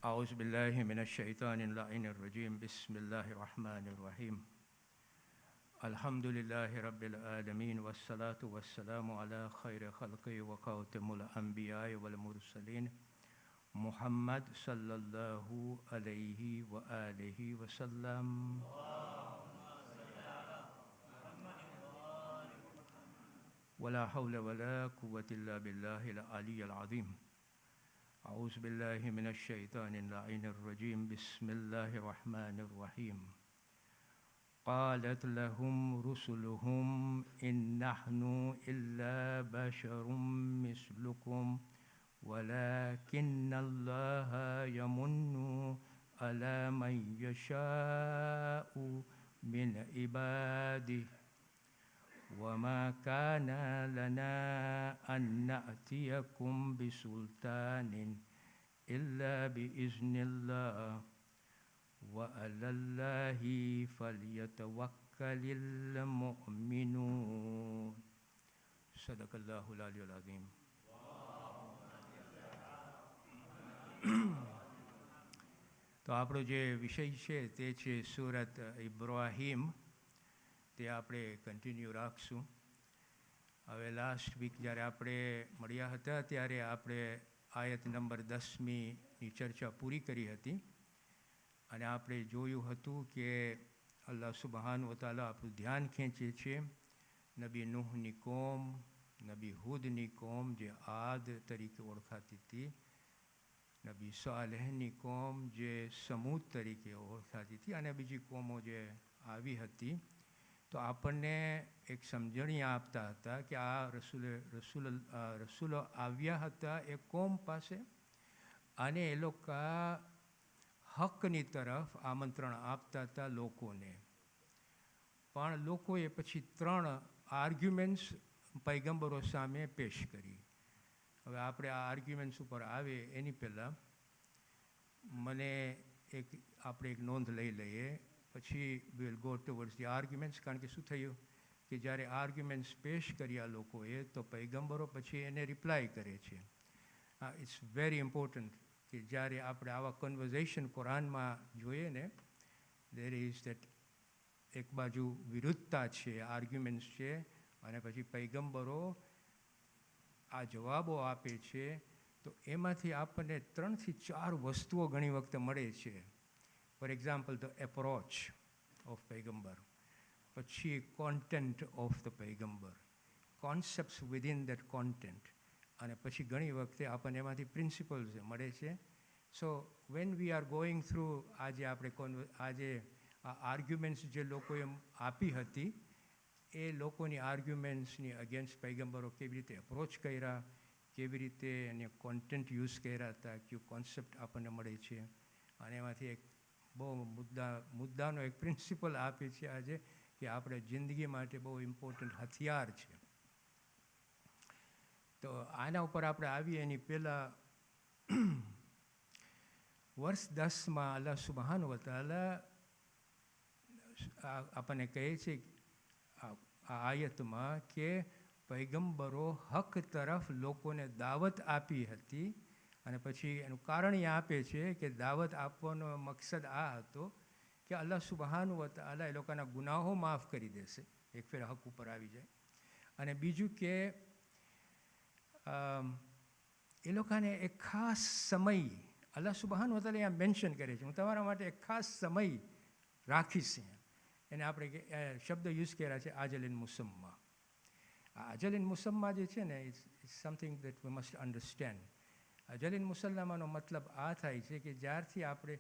أعوذ بالله من الشيطان اللعين الرجيم بسم الله الرحمن الرحيم الحمد لله رب العالمين والصلاة والسلام على خير خلقه وخاتم الأنبياء والمرسلين محمد صلى الله عليه وآله وسلم ولا حول ولا قوة إلا بالله العلي العظيم أعوذ بالله من الشيطان اللعين الرجيم بسم الله الرحمن الرحيم قالت لهم رسلهم إن نحن إلا بشر مثلكم ولكن الله يمن على من يشاء من عباده وما كان لنا أن نأتيكم بسلطان إلا بإذن الله وعلى الله فليتوكل المؤمنون صدق الله العلي العظيم. તો આપણો જે વિષય છે તે છે સૂરત ઇબ્રાહીમ. તે આપણે કન્ટિન્યુ રાખશું. હવે લાસ્ટ વીક જ્યારે આપણે મળ્યા હતા ત્યારે આપણે આયત નંબર 10ની ચર્ચા પૂરી કરી હતી અને આપણે જોયું હતું કે અલ્લાહ સુબહાન વ તઆલા આપણું ધ્યાન ખેંચે છે નબી નૂહની કોમ, નબી હૂદની કોમ જે આદ તરીકે ઓળખાતી હતી, નબી સાલેહની કોમ જે સમૂદ તરીકે ઓળખાતી હતી અને બીજી કોમો જે આવી હતી. તો આપણને એક સમજણી આપતા હતા કે આ રસૂલો આવ્યા હતા એ કોમ પાસે અને એ લોકો હકની તરફ આમંત્રણ આપતા હતા લોકોને. પણ લોકોએ પછી 3 આર્ગ્યુમેન્ટ્સ પૈગંબરો સામે પેશ કરી. હવે આપણે આ આર્ગ્યુમેન્ટ્સ ઉપર આવે એની પહેલાં આપણે એક નોંધ લઈ લઈએ, પછી will go towards the arguments. કારણ કે શું થયું કે જ્યારે આર્ગ્યુમેન્ટ્સ પેશ કર્યા લોકોએ તો પૈગંબરો પછી એને રિપ્લાય કરે છે. ઇટ્સ વેરી ઇમ્પોર્ટન્ટ કે જ્યારે આપણે આવા કન્વર્ઝેશન કુરાનમાં જોઈએ ને, દેર ઇઝ દેટ એક બાજુ વિરુદ્ધતા છે, આર્ગ્યુમેન્ટ્સ છે અને પછી પૈગંબરો આ જવાબો આપે છે. તો એમાંથી આપણને 3 થી 4 વસ્તુઓ ઘણી વખતે મળે છે. For example the approach of પૈગંબર, પછી કોન્ટેન્ટ ઓફ ધ પૈગંબર, કોન્સેપ્ટ્સ વિધિન દેટ કોન્ટેન્ટ, અને પછી ઘણી વખતે આપણને એમાંથી પ્રિન્સિપલ્સ મળે છે. So when we are going through આજે આ આર્ગ્યુમેન્ટ્સ જે લોકોએ આપી હતી એ લોકોની આર્ગ્યુમેન્ટ્સની અગેન્સ્ટ પૈગંબરો કેવી રીતે એપ્રોચ કર્યા, કેવી રીતે એને કોન્ટેન્ટ યુઝ કર્યા હતા, કયું કોન્સેપ્ટ આપણને મળે છે અને એમાંથી એક બહુ મુદ્દાનો એક પ્રિન્સિપલ આપે છે આજે કે આપણે જિંદગી માટે બહુ ઇમ્પોર્ટન્ટ હથિયાર છે. તો આના ઉપર આપણે આવીએ એની પહેલાં વર્ષ 10માં અલ્લાહ સુબહાન વ તઆલા આપણને કહે છે આ આયતમાં કે પૈગંબરો હક તરફ લોકોને દાવત આપી હતી અને પછી એનું કારણ એ આપે છે કે દાવત આપવાનો મકસદ આ હતો કે અલ્લાહ સુબહાન વ તઆલા એ લોકોના ગુનાહો માફ કરી દેશે એક ફેર હક ઉપર આવી જાય. અને બીજું કે એ લોકોને એક ખાસ સમય અલ્લાહ સુબહાન વ તઆલા અહીંયા મેન્શન કરે છે, હું તમારા માટે એક ખાસ સમય રાખીશ. એને આપણે શબ્દ યુઝ કર્યા છે આજલિન મુસમ્મા. આ અજલિન મુસમ્મા જે છે ને it's something that we must understand. અજલિન મુસલ્લામાનો મતલબ આ થાય છે કે જ્યારથી આપણે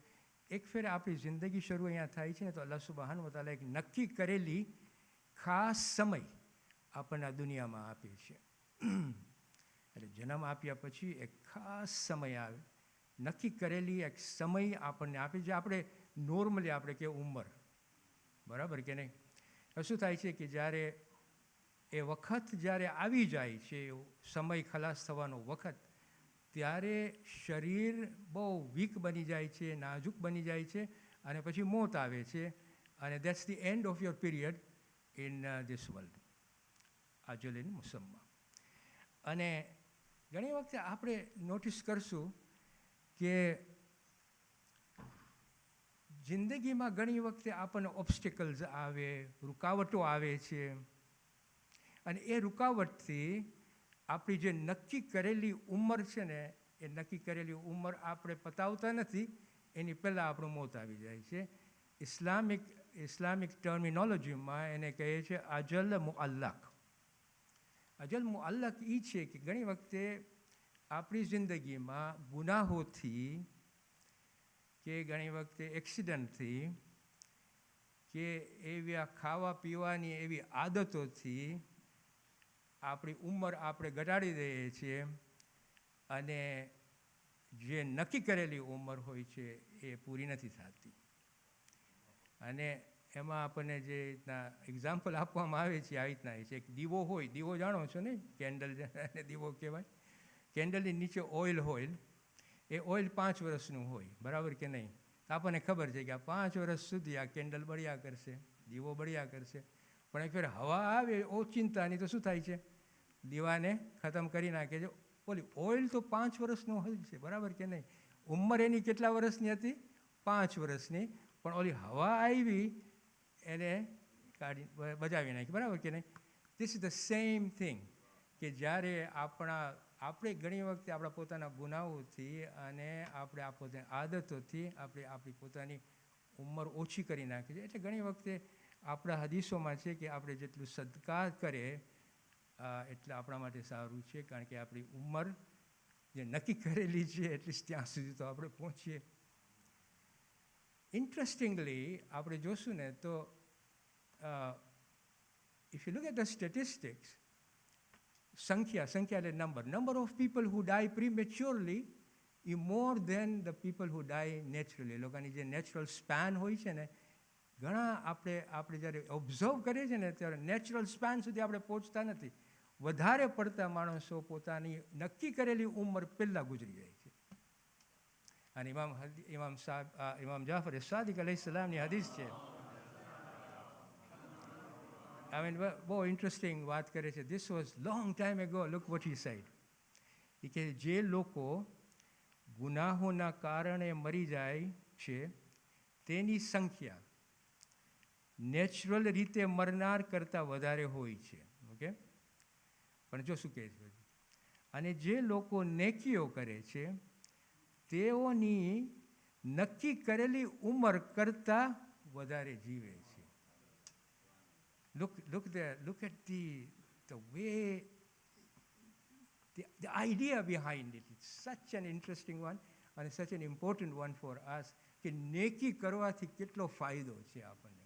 એક ફેર આપણી જિંદગી શરૂ અહીંયા થાય છે ને તો અલ્લાહ સુબહાન વ તઆલા એક નક્કી કરેલી ખાસ સમય આપણને આ દુનિયામાં આપે છે. એટલે જન્મ આપ્યા પછી એક ખાસ સમય આવે, નક્કી કરેલી એક સમય આપણને આપે છે. આપણે નોર્મલી આપણે કે ઉંમર, બરાબર કે નહીં? શું થાય છે કે જ્યારે એ વખત જ્યારે આવી જાય છે, સમય ખલાસ થવાનો વખત, ત્યારે શરીર બહુ વીક બની જાય છે, નાજુક બની જાય છે અને પછી મોત આવે છે અને that's the end of your period in this world. અજલિન મુસમ્મા. અને ઘણી વખતે આપણે નોટિસ કરશું કે જિંદગીમાં ઘણી વખતે આપણને ઓબ્સ્ટિકલ્સ આવે, રૂકાવટો આવે છે, અને એ રૂકાવટથી આપણી જે નક્કી કરેલી ઉંમર છે ને, એ નક્કી કરેલી ઉંમર આપણે પતાવતા નથી, એની પહેલાં આપણું મોત આવી જાય છે. ઇસ્લામિક ટર્મિનોલોજીમાં એને કહે છે અજલ મુઅલ્લક. અજલ મુઅલ્લક એ છે કે ઘણી વખતે આપણી જિંદગીમાં ગુનાહોથી કે ઘણી વખતે એક્સિડન્ટથી કે એવી ખાવા પીવાની એવી આદતોથી આપણી ઉંમર આપણે ઘટાડી દઈએ છીએ, અને જે નક્કી કરેલી ઉંમર હોય છે એ પૂરી નથી થતી. અને એમાં આપણને જે રીતના એક્ઝામ્પલ આપવામાં આવે છે આવી રીતના છે. એક દીવો હોય, દીવો જાણો છો ને, કેન્ડલ જેને દીવો કહેવાય. કેન્ડલની નીચે ઓઇલ હોય, એ ઓઇલ 5 વર્ષનું હોય, બરાબર કે નહીં? આપણને ખબર છે કે આ 5 વર્ષ સુધી આ કેન્ડલ બળ્યા કરશે, દીવો બળ્યા કરશે. પણ એક ફેર હવા આવે ઓચિંતાની તો શું થાય છે? દીવાને ખતમ કરી નાખે છે. ઓલી ઓઇલ તો 5 વર્ષનું હોય છે, બરાબર કે નહીં? ઉંમર એની કેટલા વર્ષની હતી? 5 વર્ષની. પણ ઓલી હવા આવી એને કાઢી બજાવી નાખી, બરાબર કે નહીં? This is the same thing કે જ્યારે આપણે ઘણી વખતે આપણા પોતાના ગુનાઓથી અને આપણે પોતાની આદતોથી આપણી પોતાની ઉંમર ઓછી કરી નાખી છે. એટલે ઘણી વખતે આપણા હદીસોમાં છે કે આપણે જેટલું સદકા કરે એટલે આપણા માટે સારું છે, કારણ કે આપણી ઉંમર જે નક્કી કરેલી છે એટલીસ્ટ ત્યાં સુધી તો આપણે પહોંચીએ. ઇન્ટરેસ્ટિંગલી આપણે જોશું ને તો if you look at the statistics, સંખ્યા એટલે number of people who die prematurely એ more than the people who die naturally. લોકોની જે નેચરલ સ્પેન હોય છે ને, ઘણા આપણે જ્યારે ઓબ્ઝર્વ કરીએ છીએ ને ત્યારે નેચરલ સ્પેન સુધી આપણે પહોંચતા નથી. વધારે પડતા માણસો પોતાની નક્કી કરેલી ઉંમર પહેલાં ગુજરી જાય છે. અને ઇમામ જાફર સાદિક અલૈહિસ્સલામની હદીસ છે. બહુ ઇન્ટરેસ્ટિંગ વાત કરે છે. This was long time ago. Look what he said. કે જે લોકો ગુનાહોના કારણે મરી જાય છે તેની સંખ્યા નેચરલ રીતે મરનાર કરતાં વધારે હોય છે. ઓકે, પણ જો શું કહે છે, અને જે લોકો નેકીઓ કરે છે તેઓની નક્કી કરેલી ઉંમર કરતાં વધારે જીવે છે. Look at the way, the idea behind it. It's such an interesting one and such an important one for us કે નેકી કરવાથી કેટલો ફાયદો છે આપણને.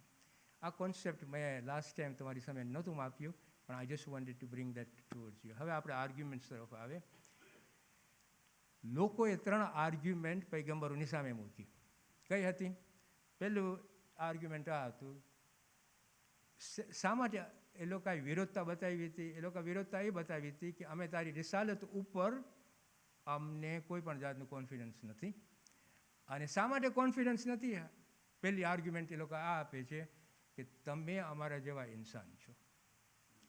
આ કોન્સેપ્ટ મેં લાસ્ટ ટાઈમ તમારી સામે નહોતું આપ્યું, પણ I just wanted to bring that towards you. હવે આપણે આર્ગ્યુમેન્ટ્સ તરફ આવે. લોકોએ 3 આર્ગ્યુમેન્ટ પૈગંબરોની સામે મૂકી. કઈ હતી? પહેલું આર્ગ્યુમેન્ટ આ હતું, શા માટે એ લોકોએ વિરોધતા બતાવી હતી? એ લોકો વિરોધતા એ બતાવી હતી કે અમે તારી રિસાલત ઉપર અમને કોઈ પણ જાતનું કોન્ફિડન્સ નથી. અને શા માટે કોન્ફિડન્સ નથી? પહેલી આર્ગ્યુમેન્ટ એ લોકો આ આપે છે કે તમે અમારા જેવા ઇન્સાન છો.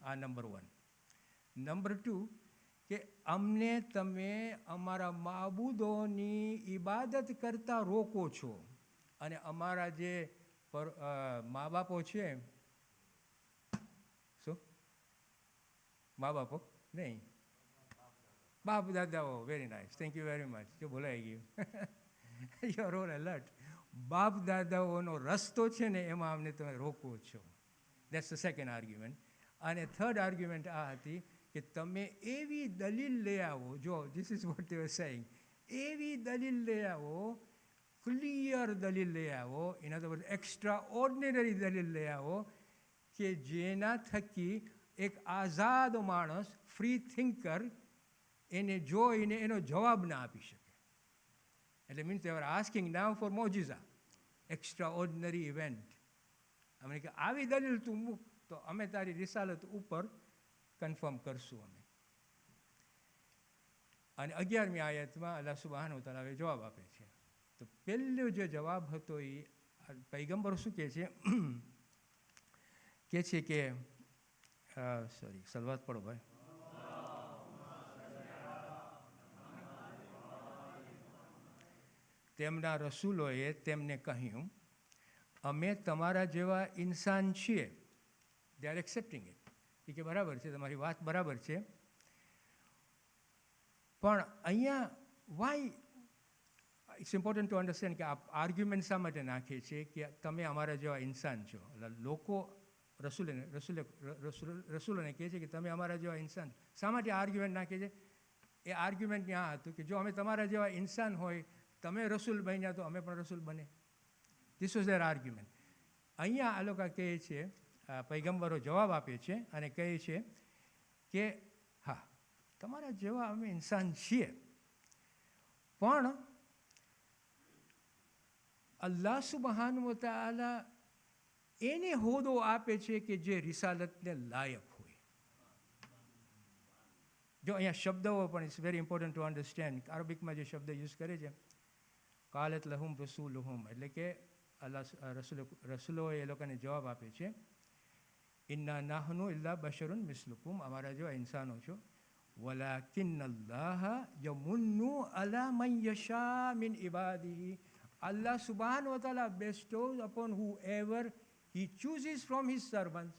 આ નંબર 1. નંબર 2 કે અમને તમે અમારા માબૂદોની ઇબાદત કરતાં રોકો છો, અને અમારા જે મા બાપો છે, શું મા બાપો નહીં, બાપ દાદાઓ, very nice, thank you very much. જો બોલાઈ ગયું, યુ આર ઓલ એલર્ટ. બાપ દાદાઓનો રસ્તો છે ને એમાં અમને તમે રોકો છો. That's the second argument. અને થર્ડ આર્ગ્યુમેન્ટ આ હતી કે તમે એવી દલીલ લઈ આવો, જો this is what they were saying, એવી દલીલ લઈ આવો, ક્લિયર દલીલ લઈ આવો, in other word extraordinary દલીલ લઈ આવો કે જેના થકી એક આઝાદ માણસ, ફ્રી થિંકર, એને જોઈને એનો જવાબ ના આપી શકે. એટલે means they are asking now for મોજિઝા, એક્સ્ટ્રા ઓર્ડિનરી ઇવેન્ટ. અમે કે આવી દલીલ તું મૂક તો અમે તારી રિસાલત ઉપર કન્ફર્મ કરશું અમે. અને 11મી આયતમાં અલ્લાહ સુબ્હાનહુ વ તઆલા જવાબ આપે છે. તો પહેલો જે જવાબ હતો એ પૈગંબરો શું કહે છે કે સોરી, સલવાત પડો ભાઈ. તેમના રસૂલોએ તેમને કહ્યું અમે તમારા જેવા ઇન્સાન છીએ. They are accepting it. એ કે બરાબર છે, તમારી વાત બરાબર છે, પણ અહીંયા why it's important to understand કે આ આર્ગ્યુમેન્ટ શા માટે નાખે છે કે તમે અમારા જેવા ઇન્સાન છો. એટલે લોકો રસૂલોને કહે છે કે તમે અમારા જેવા ઇન્સાન. શા માટે આર્ગ્યુમેન્ટ નાખે છે? એ આર્ગ્યુમેન્ટ ત્યાં હતું કે જો અમે તમારા જેવા ઇન્સાન હોય, તમે રસૂલ બન્યા તો અમે પણ રસૂલ બને. This was there argument. અહીંયા આ લોકો કહે છે, પૈગંબરો જવાબ આપે છે અને કહે છે કે હા, તમારા જેવા અમે ઇન્સાન છીએ, પણ અલ્લાહ સુબહાન વ તઆલા એને હોદ્દો આપે છે કે જે રિસાલતને લાયક હોય. જો અહીંયા શબ્દો પણ it's very important to understand. અરબિકમાં જે શબ્દ યુઝ કરે છે, કાલત લહુમ રસૂલુહુમ, એટલે કે અલ્લાહ રસૂલોએ એ લોકોને જવાબ આપે છે, ઇન્ના નાહનુ ઇલ્લા બશરુન મિસ્લુકુમ, અમારા જેવા ઇન્સાનો છો. વલાકિન અલ્લાહ યમુન્નુ અલા મન યશા min ઇબાદિહી. Allah subhanahu wa ta'ala bestows upon whoever he chooses from his servants.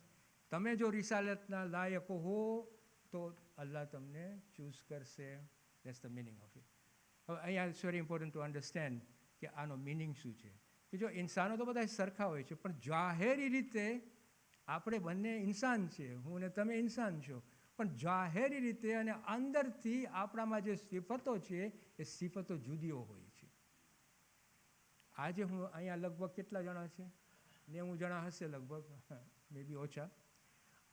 તમે જો રિસાલતના લાયકો હો તો અલ્લાહ તમને ચૂઝ કરશે. That's the meaning of it. હવે અહીંયા it's very important to understand કે આનો મિનિંગ શું છે. કે જો ઇન્સાનો તો બધા સરખા હોય છે, પણ જાહેરી રીતે આપણે બંને ઇન્સાન છીએ, હું ને તમે ઇન્સાન છો, પણ જાહેરી રીતે અને અંદરથી આપણામાં જે સિફતો છે એ સિફતો જુદીઓ હોય છે. આજે હું અહીંયા લગભગ કેટલા જણા છે? 90 જણા હશે લગભગ, મે બી ઓછા.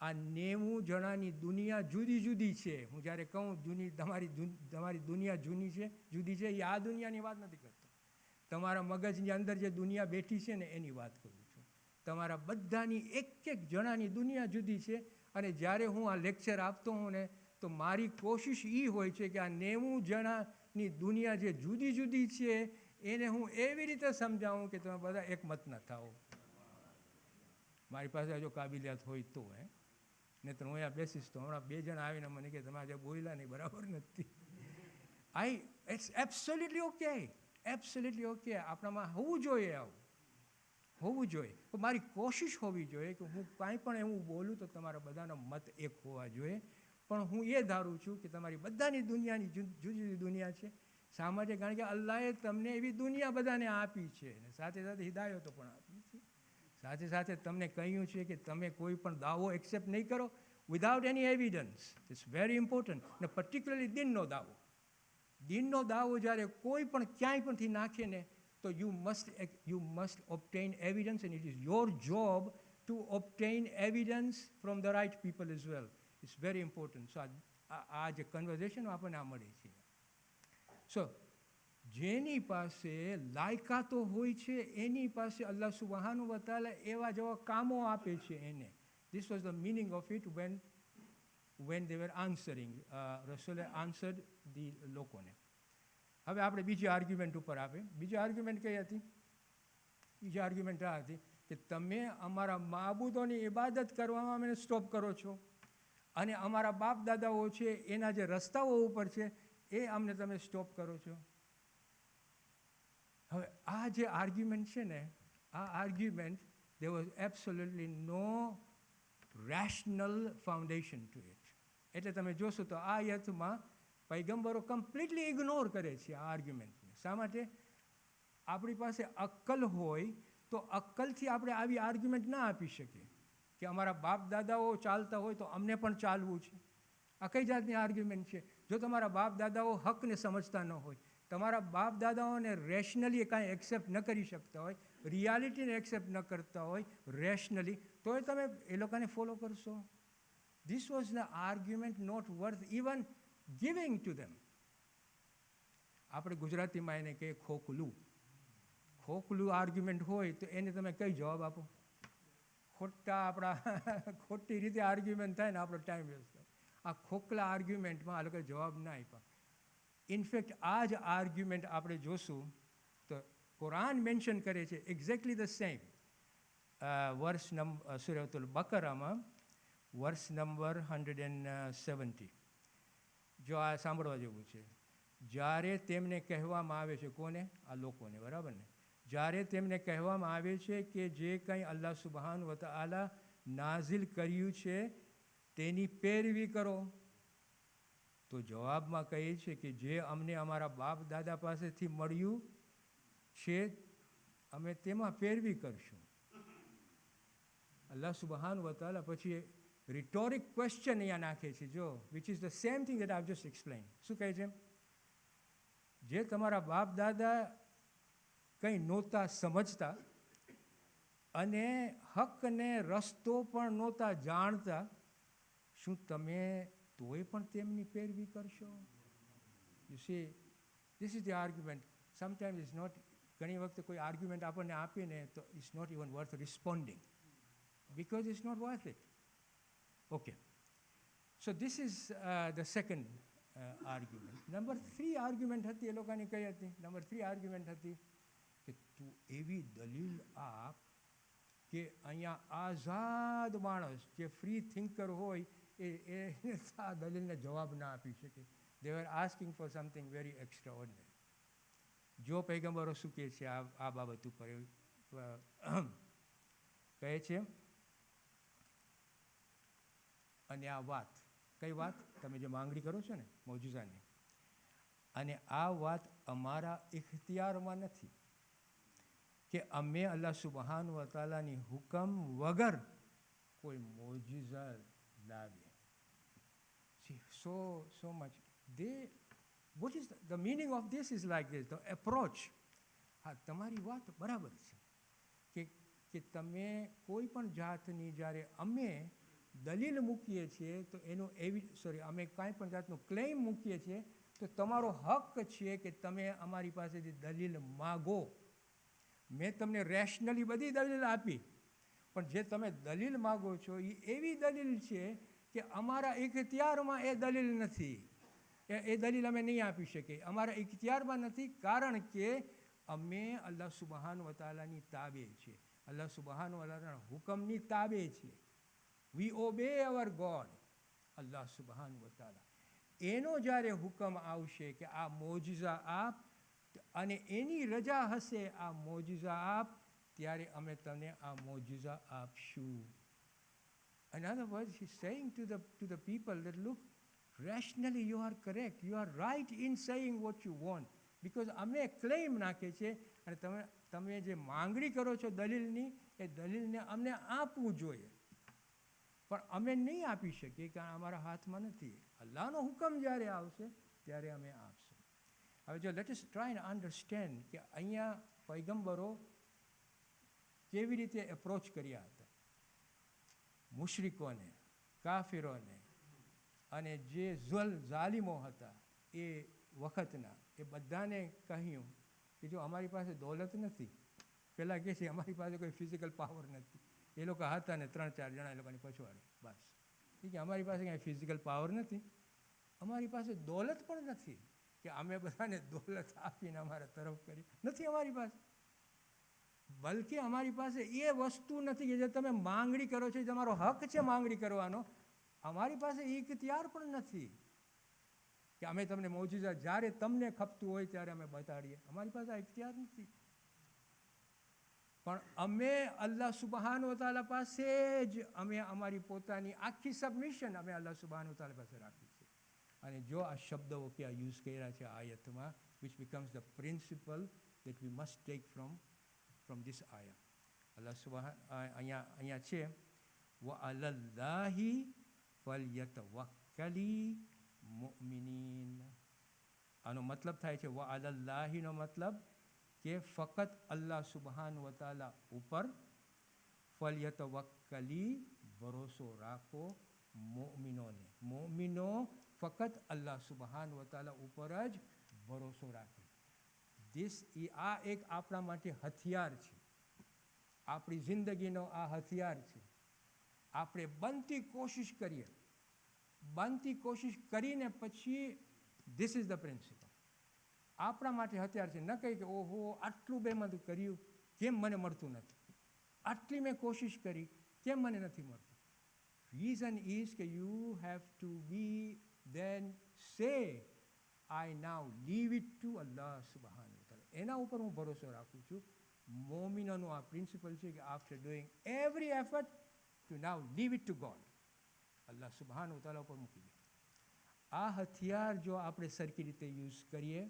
આ 90 જણાની દુનિયા જુદી જુદી છે. હું જ્યારે કહું તમારી દુનિયા જુદી છે, એ આ દુનિયાની વાત નથી કરતો. તમારા મગજની અંદર જે દુનિયા બેઠી છે ને એની વાત કરું છું. તમારા બધાની એક જણાની દુનિયા જુદી છે. અને જ્યારે હું આ લેક્ચર આપતો હું ને, તો મારી કોશિશ એ હોય છે કે આ 90 જણાની દુનિયા જે જુદી જુદી છે એને હું એવી રીતે સમજાવું કે તમે બધા એકમત ન થાઓ. મારી પાસે જો કાબિલિયત હોય તો ને તો હું અહીંયા બેસીશ તો હમણાં 2 જણા આવીને મને કે તમે આજે બોલ્યા નહીં, બરાબર નથી. It's absolutely okay, absolutely okay. આપણામાં હોવું જોઈએ, આવું હોવું જોઈએ. પણ મારી કોશિશ હોવી જોઈએ કે હું કાંઈ પણ એવું બોલું તો તમારા બધાનો મત એક હોવા જોઈએ. પણ હું એ ધારું છું કે તમારી બધાની દુનિયાની જુદી જુદી દુનિયા છે. શા માટે? કારણ કે અલ્લાહે તમને એવી દુનિયા બધાને આપી છે, અને સાથે સાથે હિદાયતો પણ આપી છે. સાથે સાથે તમને કહ્યું છે કે તમે કોઈ પણ દાવો એક્સેપ્ટ નહીં કરો without any evidence. It's very important. અને પર્ટિક્યુલરલી દીનનો દાવો. દીનનો દાવો જ્યારે કોઈ પણ ક્યાંય પણથી નાખે ને, તો you must obtain evidence, and it is your job to obtain evidence from the right people as well. It's very important. So આ જે કન્વર્ઝેશન આપણને આ મળે છે. સો જેની પાસે લાયકાતો હોય છે એની પાસે અલ્લાહ સુબહાનહુ વ તઆલા એવા જેવા કામો આપે છે એને. This was the meaning of it when they were answering. રસૂલે આન્સર્ડ ધી લોકોને. હવે આપણે બીજી આર્ગ્યુમેન્ટ ઉપર આવે. બીજી આર્ગ્યુમેન્ટ કઈ હતી? બીજી આર્ગ્યુમેન્ટ આ હતી કે તમે અમારા માબૂદોની ઇબાદત કરવામાં અમને સ્ટોપ કરો છો, અને અમારા બાપ દાદાઓ છે એના જે રસ્તાઓ ઉપર છે એ અમને તમે સ્ટોપ કરો છો. હવે આ જે આર્ગ્યુમેન્ટ છે ને, આ argument there was absolutely no rational foundation to it. એટલે તમે જોશો તો આ યથમાં પૈગંબરો કમ્પ્લીટલી ઇગ્નોર કરે છે આ આર્ગ્યુમેન્ટને. શા માટે? આપણી પાસે અક્કલ હોય તો અક્કલથી આપણે આવી આર્ગ્યુમેન્ટ ના આપી શકીએ કે અમારા બાપ દાદાઓ ચાલતા હોય તો અમને પણ ચાલવું છે. આ કઈ જાતની આર્ગ્યુમેન્ટ છે? જો તમારા બાપ દાદાઓ હકને સમજતા ન હોય, તમારા બાપ દાદાઓને રેશનલી કાંઈ એક્સેપ્ટ ન કરી શકતા હોય, રિયાલિટીને એક્સેપ્ટ ન કરતા હોય રેશનલી, તો એ તમે એ લોકોને ફોલો કરશો? This was the argument not worth even giving to them. આપણે ગુજરાતીમાં એને કહે ખોખલું. ખોખલું આર્ગ્યુમેન્ટ હોય તો એને તમે કઈ જવાબ આપો? ખોટી રીતે આર્ગ્યુમેન્ટ થાય ને આપણો ટાઈમ વેસ્ટ થાય. આ ખોખલા આર્ગ્યુમેન્ટમાં આ લોકોએ જવાબ ના આપ્યા. ઇનફેક્ટ આ જ આર્ગ્યુમેન્ટ આપણે જોશું તો કુરાન મેન્શન કરે છે એક્ઝેક્ટલી ધ સેમ. વર્ષ સૂરતુલ બકરામાં વર્ષ નંબર 170. જો આ સાંભળવા જેવું છે. જ્યારે તેમને કહેવામાં આવે છે, કોને? આ લોકોને, બરાબર ને? જ્યારે તેમને કહેવામાં આવે છે કે જે કંઈ અલ્લાહ સુબહાન વ તઆલા નાઝિલ કર્યું છે તેની પેરવી કરો, તો જવાબમાં કહે છે કે જે અમને અમારા બાપ દાદા પાસેથી મળ્યું છે અમે તેમાં પેરવી કરશું. અલ્લાહ સુબહાન વ તઆલા પછી રિટોરિક ક્વેશ્ચન અહીંયા નાખે છે, જો which is the same thing that I just explain. શું કહે છે? જે તમારા બાપ દાદા કંઈ નહોતા સમજતા અને હકને રસ્તો પણ નહોતા જાણતા, શું તમે તોય પણ તેમની પેરવી કરશો? You see, this is the argument. Sometimes is not, ઘણી વખતે કોઈ આર્ગ્યુમેન્ટ આપણને આપીને તો it's not even worth responding because it's not worth it. Okay. So this is the second argument. Number 3 argument હતી એ લોકોની કઈ હતી? Number 3 argument હતી કે તું એવી દલીલ આપ કે અહીંયા આઝાદ માણસ જે ફ્રી થિંકર હોય એ આ દલીલને જવાબ ના આપી શકે. They were asking for something very extraordinary. જો પૈગંબરો શું કહે છે આ બાબત ઉપર કહે છે, અને આ વાત, કઈ વાત? તમે જે માંગણી કરો છો ને મોજૂઝાની, અને આ વાત અમારા ઇખ્તિયારમાં નથી કે અમે અલ્લાહ સુબહાન વ તઆલાની હુકમ વગર કોઈ મોજૂઝા લાવીએ. So much. What is the meaning of this is like this, the approach. હા, તમારી વાત બરાબર છે કે તમે કોઈ પણ જાતની જ્યારે અમે દલીલ મૂકીએ છીએ તો એનું અમે કાંઈ પણ જાતનું ક્લેમ મૂકીએ છીએ તો તમારો હક છે કે તમે અમારી પાસેથી દલીલ માગો. મેં તમને રેશનલી બધી દલીલ આપી, પણ જે તમે દલીલ માગો છો એ એવી દલીલ છે કે અમારા ઇખ્તિયારમાં એ દલીલ નથી. એ દલીલ અમે નહીં આપી શકીએ, અમારા ઇખ્તિયારમાં નથી, કારણ કે અમે અલ્લાહ સુબહાન વ તઆલાની તાબે છે, અલ્લાહ સુબહાન વ તઆલાના હુકમની તાબે છે. We obey our God, Allah subhanahu wa ta'ala. એનો જ્યારે હુકમ આવશે કે આ મોજિઝા આપ અને એની રજા હશે આ મોજિઝા આપ, ત્યારે અમે તને આ મોજિઝા આપશું. In other words, he's saying to the people that look, rationally you are correct, you are right in saying what you want, because અમે ક્લેમ નાખે છે અને તમે જે માંગણી કરો છો દલીલની, એ દલીલને અમને આપવું જોઈએ, પણ અમે નહીં આપી શકીએ કારણ અમારા હાથમાં નથી. અલ્લાહનો હુકમ જ્યારે આવશે ત્યારે અમે આપશું. હવે જો let us try and understand કે અહીંયા પૈગંબરો કેવી રીતે એપ્રોચ કર્યા હતા મુશરિકોને, કાફિરોને, અને જે ઝાલિમો હતા એ વખતના, એ બધાને કહ્યું કે જો અમારી પાસે દોલત નથી. પહેલાં કહે છે અમારી પાસે કોઈ ફિઝિકલ પાવર નથી. એ લોકો હતા ને 3-4 જણા એ લોકોની પછવાડે, બસ. કે અમારી પાસે કાંઈ ફિઝિકલ પાવર નથી, અમારી પાસે દોલત પણ નથી કે અમે બધાને દોલત આપીને અમારા તરફ કરી નથી અમારી પાસે. બલકે અમારી પાસે એ વસ્તુ નથી કે જે તમે માંગણી કરો છો, તમારો હક છે માંગણી કરવાનો, અમારી પાસે ઇખ્તિયાર પણ નથી કે અમે તમને મોજિઝા જ્યારે તમને ખપતું હોય ત્યારે અમે બતાડીએ. અમારી પાસે આ ઇખ્તિયાર નથી, પણ અમે અલ્લાહ સુબહાન વ તઆલા પાસે જ અમે અમારી પોતાની આખી સબમિશન અમે અલ્લાહ સુબહાન વ તઆલા પાસે રાખી છે. અને જો આ શબ્દો કે આ યુઝ કર્યા છે આયતમાં, which becomes the principle that we must take from this આયા. અલ્લાહ સુબહાન અહીંયા છે વ અલલ્લાહિ ફલ્યતવક્કલી મુમિનીન. આનો મતલબ થાય છે વ અલલ્લાહિનો મતલબ કે ફક્ત અલ્લાહ સુબહાન વ તઆલા ઉપર, ફલ્યતવક્કલી ભરોસો રાખો મોમિનોને, મોમિનો ફક્ત અલ્લાહ સુબહાન વ તઆલા ઉપર જ ભરોસો રાખે. આ એક આપણા માટે હથિયાર છે, આપણી જિંદગીનો આ હથિયાર છે. આપણે બનતી કોશિશ કરીએ, બનતી કોશિશ કરીને પછી ધીસ ઇઝ ધ પ્રિન્સિપલ આપણા માટે હથિયાર છે. ન કહી કે ઓહો આટલું મેં બધું કર્યું કેમ મને મળતું નથી, આટલી મેં કોશિશ કરી કેમ મને નથી મળતું. રીઝન ઇઝ કે you have to be then say I now leave it to Allah subhanahu wa ta'ala. એના ઉપર હું ભરોસો રાખું છું. મોમિનોનું આ પ્રિન્સિપલ છે કે after doing every effort to now leave it to God, અલ્લાહ સુબ્હાનહુ તઆલા ઉપર મૂકી દે. આ હથિયાર જો આપણે સરખી રીતે યુઝ કરીએ,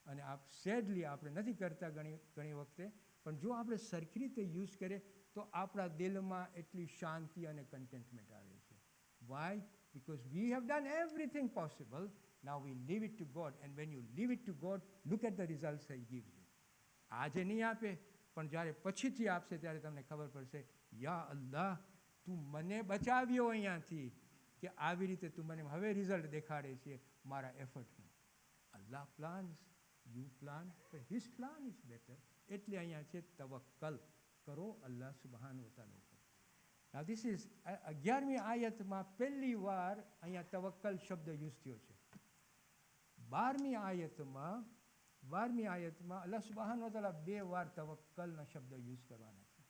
અને સેડલી આપણે નથી કરતા ઘણી વખતે, પણ જો આપણે સરખી રીતે યુઝ કરીએ તો આપણા દિલમાં એટલી શાંતિ અને કન્ટેન્ટમેન્ટ આવે છે. Y? Because we have done everything possible. Now we leave it to God. And when you leave it to God, look at the results He gives you. આજે નહીં આપે, પણ જ્યારે પછીથી આપશે ત્યારે તમને ખબર પડશે, યા અલ્લાહ, તું મને બચાવ્યો અહીંયાથી, કે આવી રીતે તું મને હવે રિઝલ્ટ દેખાડે છે મારા એફર્ટનું. અલ્લાહ પ્લાન્સ, યુ પ્લાન, પણ હિઝ પ્લાન ઇઝ બેટર. એટલે અહીંયા છે તવક્કલ કરો અલ્લાહ સુબ્હાનહુ તઆલા ઉપર. Now this is 11મી આયતમાં પહેલી વાર અહીંયા તવક્કલ શબ્દ યુઝ થયો છે. 12મી આયતમાં અલ્લાહ સુબ્હાનહુ તઆલા 2 વાર તવક્કલના શબ્દ યુઝ કરવાના છે.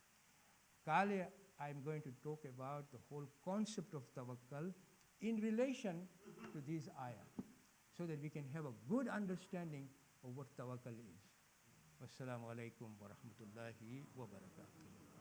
કાલે I am going to talk about the whole concept of tawakkal in relation to these ayah, so that we can have a good understanding of what tawakkal is. Wassalamu alaikum wa rahmatullahi wa barakatuh.